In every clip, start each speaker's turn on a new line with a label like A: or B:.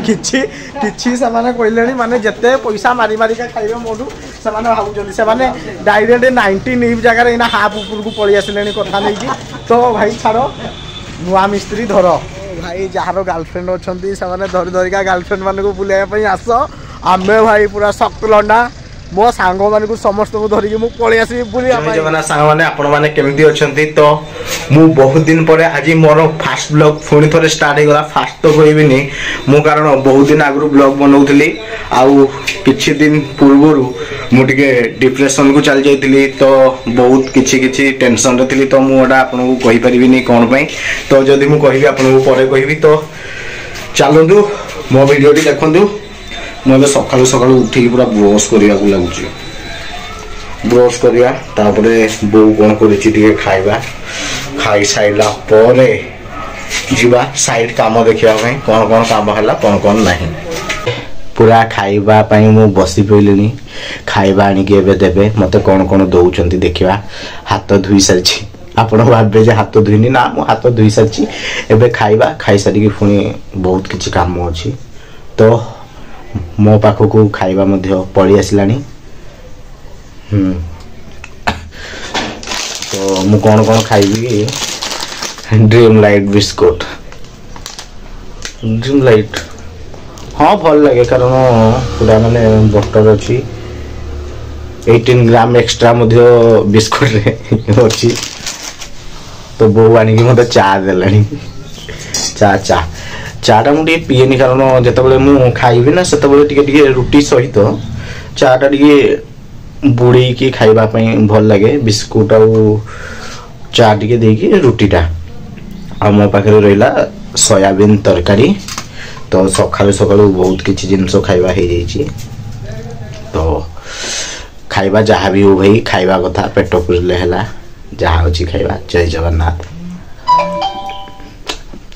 A: किछि किछि से कहले माने जिते पैसा मारी मारिका खाइबे मोटू से भावुं से डायरेक्ट 19 जगह इना हाफ ऊपर को पड़ी आसिले कथा नहीं तो भाई छाड़ नुआ मिस्त्री धर भाई जार गर्लफ्रेंड अच्छा से धरी धरिका गर्लफ्रेंड मान को बुलाइवाई आस आम भाई पूरा शक्त लंडा मो सांग मान समस्त को धरिकी मु पळि आसी बुलिया सांग माने आपण माने केमती अछंती तो मु बहुत दिन परे आज मोर फास्ट ब्लॉग पुणी थोड़े स्टार्ट हो गला फास्ट तो कहबिनी मु कारण बहुत दिन आगु ब्लॉग बनौतली आउ किछि दिन पूर्वरु मु टिके डिप्रेशन को चल जाइतली तो बहुत किछि किछि टेंशन रे थली तो मु ओडा आपन को कहि परिबिनी कोन पई तो जदी मु कहिबी आपन को परे कहिबी तो चलंदु मो वीडियो टी देखंदु मैं सकालू सकालू उठी पूरा ब्रश करने को लगुच ब्रश करिया तापरे बो कौन कर खाइबा खाई साइला परे जीवा साइड काम देखा कौन कौन काम है कौन नहीं पूरा खाइबा पई मु बसी पइलेनी खाइबा आनी के देबे मते कौन कौन दउचंती देखिबा हाथ धुई सारछि आपण भाबे जे हाथ धुईनी ना मु हाथ धुई सारछि एबे खाइबा खाई सारी पुणी बहुत किछि काम अछि तो मो पाख को खाइबा मध्य पड़ी आसलानी तो मु कौन कौन खाइबी dream light biscuit dream light हाँ भल लगे कारण पूरा माने बटर अच्छी 18 ग्राम एक्स्ट्रा मध्य बिस्कुट रे अच्छी तो बो आनी मत चा देलानी चा चा चाटा मुझे पीएनी कारण जिते मु खाइबी ना से रुटी सहित चाटा टे बुड़ी की खाइबा भल लगे बिस्कुट आ चा टे देकी रुटीटा आ मो पाखे रहा सोयाबीन तरकारी तो सकालू सकालू बहुत किसी जिनस खाइबा हो जाइए तो खाइबा जहाँ भी हो भाई खाइबा कथा पेट पुरले है जहाँ अच्छी खाइबा जय जगन्नाथ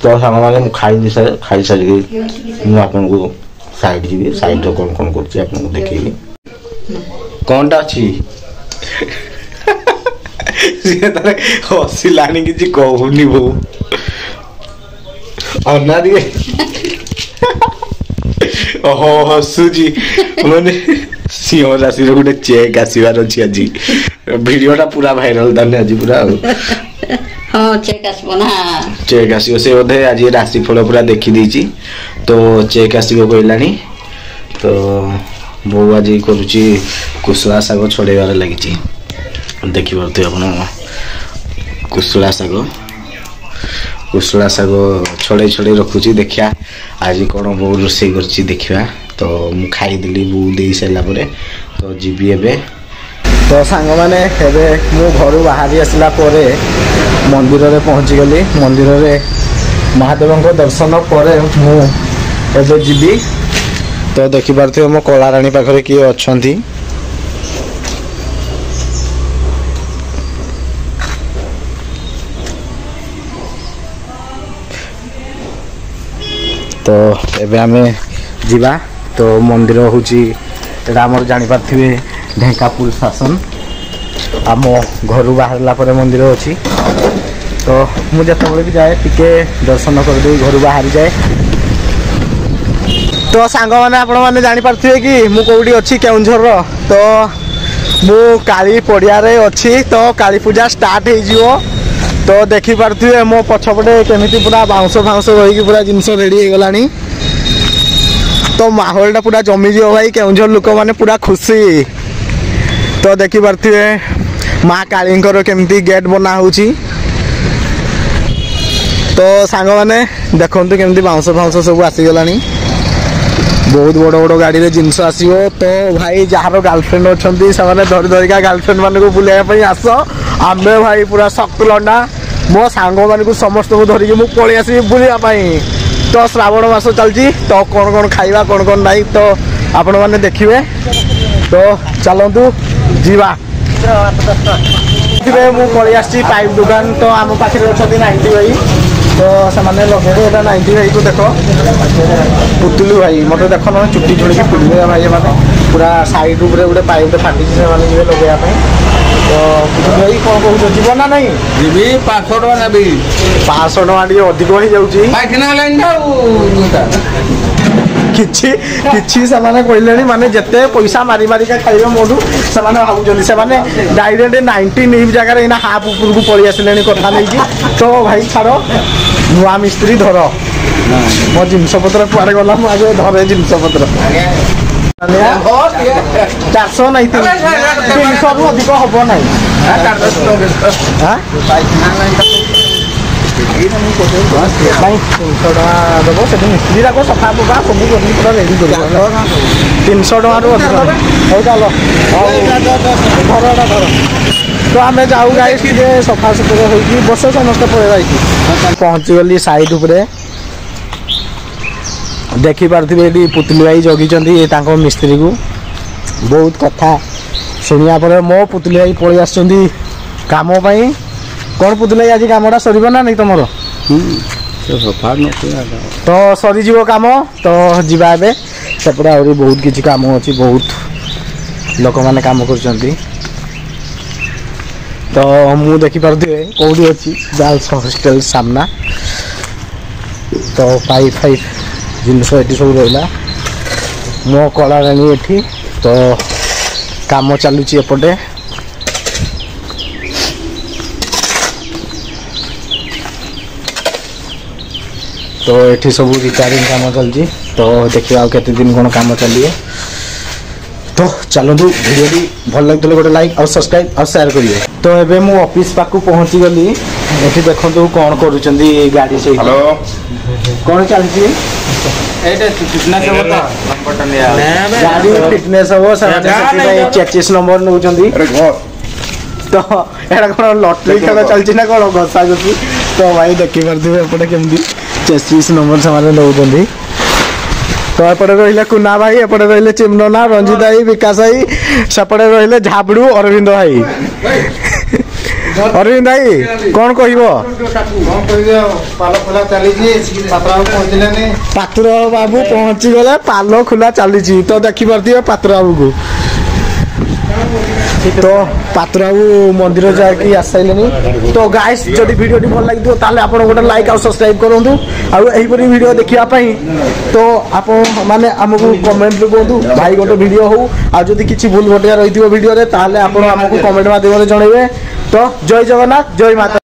A: तो सारे खाई सारी मुझे साइड जी साइड कौन कौन कर देखेबी कौनटा अच्छी हसिलानी कि कहूनी बो अना दिए ओहो हसुची माने सिंह राशि गोटे चेक आसबार अच्छी आज वीडियोटा पूरा भाइराल ताने आज पूरा
B: हाँ चेक आसबो ना
A: चेक आसबो से बोधे आज राशिफल पूरा देखी देछि तो चेक आसबो कहलानी तो बो आज करुची कुसुला साग छड़ेबार लगी देखि परते अपन कुसुला साग छड़े छड़े रखुची देखिया आज कौन बो रोषे करछि देखिया तो मु खाइदेली बो दे सारा पर तो जीवी एबे तो सांग माने एबे मु घर बाहरी आसला परे मंदिर रे पहुंची गली मंदिर रे महादेव को दर्शन पर मुझे जीवी तो देखी पारे मो कलाराणी पाखे किए अच्छा तो एबे आमे जीवा तो मंदिर हूँ आमर जापारे ढेंकापुर शासन आम घर बाहरला पर मंदिर अच्छी तो मुझे भी जाए टिके दर्शन कर दे घर बाहरी जाए तो सांग मैंने आपण मैंने जापारे कि मु कौटी अच्छी केउंझर तो मु काली पड़िया रे अच्छी तो काली पूजा स्टार्ट हो तो देखी पारे मो पछपटे केमी पूरा बाउंस फाउंस रही पूरा जिनस रेडी हो गलानी तो माहौलटा पूरा जमी जीव भाई केउंझर लोक मैंने पूरा खुशी तो देखी पारे माँ कालींकर केमती गेट बना होची तो सांग मैंने देखते केमती बाउंस फाउंस सब आसीगलानी बहुत बड़ बड़ गाड़ी रे जिनस आसो तो भाई जार गर्लफ्रेंड अच्छा से धरी धरिका गर्लफ्रेंड मान को बुलाइवाई आस आम भाई पूरा शक्त लंडा मो सांग मान समस्त को धरिकी मु पळि आसी बुलाइवाई तो श्रावण मास चलती तो कौन कौन खाइबा कौन कौन नहीं तो आपण मैंने देखिए तो चलतु जीवा मु पळि आसी पाइप दुकान तो आम पाखे अच्छा 90 भाई तो से लगे 90 भाई को देख पुतुलू भाई मत देख ना चुटी झुड़ी पुलिया भाई मैंने पूरा साइड उपरे गोटे पाइप फाटी से लगे तो पुतुलू भाई कौन कह जीव ना नहीं
C: जी 500 टका नेबी
A: 500 टका अधिक हो जाऊँगी କିଛି କିଛି ସେମାନେ କହିଲେଣି ମାନେ ଯେତେ ପଇସା ମାରି ମାରିକା ଖାଇବେ ମୋଠୁ ସେମାନେ ଭାବୁଛନ୍ତି ସେମାନେ ଡାଇରେକ୍ଟ 19 ଜାଗାରେ ଏଇନା ହାଫ୍ ଉପରକୁ ପଳେଇ ଆସିଲେଣି କଥା ନେଇକି। ତ ଭାଇ ଛାଡ଼ ନୂଆ ମିସ୍ତ୍ରୀ ଧର ମୋ ଜିନିଷ ପତ୍ର କୁଆଡ଼େ ଗଲା ମୁଁ ଆଗେ ଧରେ ଜିନିଷ ପତ୍ର 400 ନାଇଁ 300ରୁ ଅଧିକ ହବ ନାହିଁ। ନାଇଁ 300 ଟଙ୍କା ଦେବ ସେଠି ମିସ୍ତ୍ରୀ ଯାକ ସଫା ଫଫା ସବୁ କରିକି ପୁରା ରେଡ଼ି କରିବ 300 ଟଙ୍କାରୁ ଅଧିକ। ହଉ ଚାଲ ଧର। ତ ଆମେ ଯାଉ ଗାଈ ଟିକେ ସଫା ସୁତୁରା ହେଇକି ବସ ସମସ୍ତେ ପଳେଇବା ଏଇଠି। ପହଞ୍ଚିଗଲି ସାଇଡ୍ ଉପରେ ଦେଖିପାରୁଥିବେ ଏଠି ପୁତଲି ଭାଇ ଜଗିଛନ୍ତି ତାଙ୍କ ମିସ୍ତ୍ରୀକୁ। ବହୁତ କଥା ଶୁଣିବା ପରେ ମୋ ପୁତଲି ଭାଇ ପଳେଇ ଆସିଛନ୍ତି କାମ ପାଇଁ। କ'ଣ ପୁତଲି ଭାଇ ଆଜି କାମଟା ସରିବ ନା ନାଇଁ ତମର? ତ ସରିଯିବ କାମ ତ ଯିବା ଏବେ। ସେପଟେ ଆହୁରି ବହୁତ କିଛି କାମ ଅଛି, ବହୁତ ଲୋକମାନେ କାମ କରୁଛନ୍ତି। ତ ମୁଁ ଦେଖିପାରୁଥିବେ କେଉଁଠି ଅଛି ଗାର୍ଲସ ହଷ୍ଟେଲ ସାମ୍ନା। ତ ପାଇପ୍ ଜିନିଷ ଏଠି ସବୁ ରହିଲା। ମୋ କଳାରାଣୀ ଏଠି ତ କାମ ଚାଲୁଛି ଏପଟେ। तो ये सब रिपेयरिंग काम चलती तो देखिए आउ केते दिन कौन काम चलिए। तो चलतु वीडियो भल लगे गोटे लाइक और सब्सक्राइब और शेयर करिए। तो एबे मु ऑफिस पाक पहुंची गली। एठी देखंतु कोन करूचंदी गाड़ी से कोन चलती
C: एटे फिटनेस हो तो नंबर निया
A: गाड़ी फिटनेस हो चेचिस नंबर नउचंदी। तो एटा कोन लॉटरी खेल चलची ना कोन घसा घसी। तो भाई देखि परथिबे एपटे केमदी 26 नंबर से नौकरी। तो एपटे रही कुना भाई, एपटे रही चिमना रंजित भाई, विकास भाई, सेपटे रही झाबड़ू अरविंद भाई। अरविंद भाई कौन कह पात्र बाबू पहुंची गले पाल खुला चली। तो देखिपे पात्र बाबू को। तो पात्र बाबू मंदिर जाकि आसाइले। तो गाइस जदि वीडियो भल लगी ताले आप गोटे लाइक और सब्सक्राइब करूँ। आईपरी वीडियो देखापी तो आप माने आमको कमेंट कहूँ भाई गोटे वीडियो हो आदि किसी भूल भटिया रही वीडियो ताले आप कमेंट माध्यम जनइबे। तो जय जगन्नाथ, जय माता।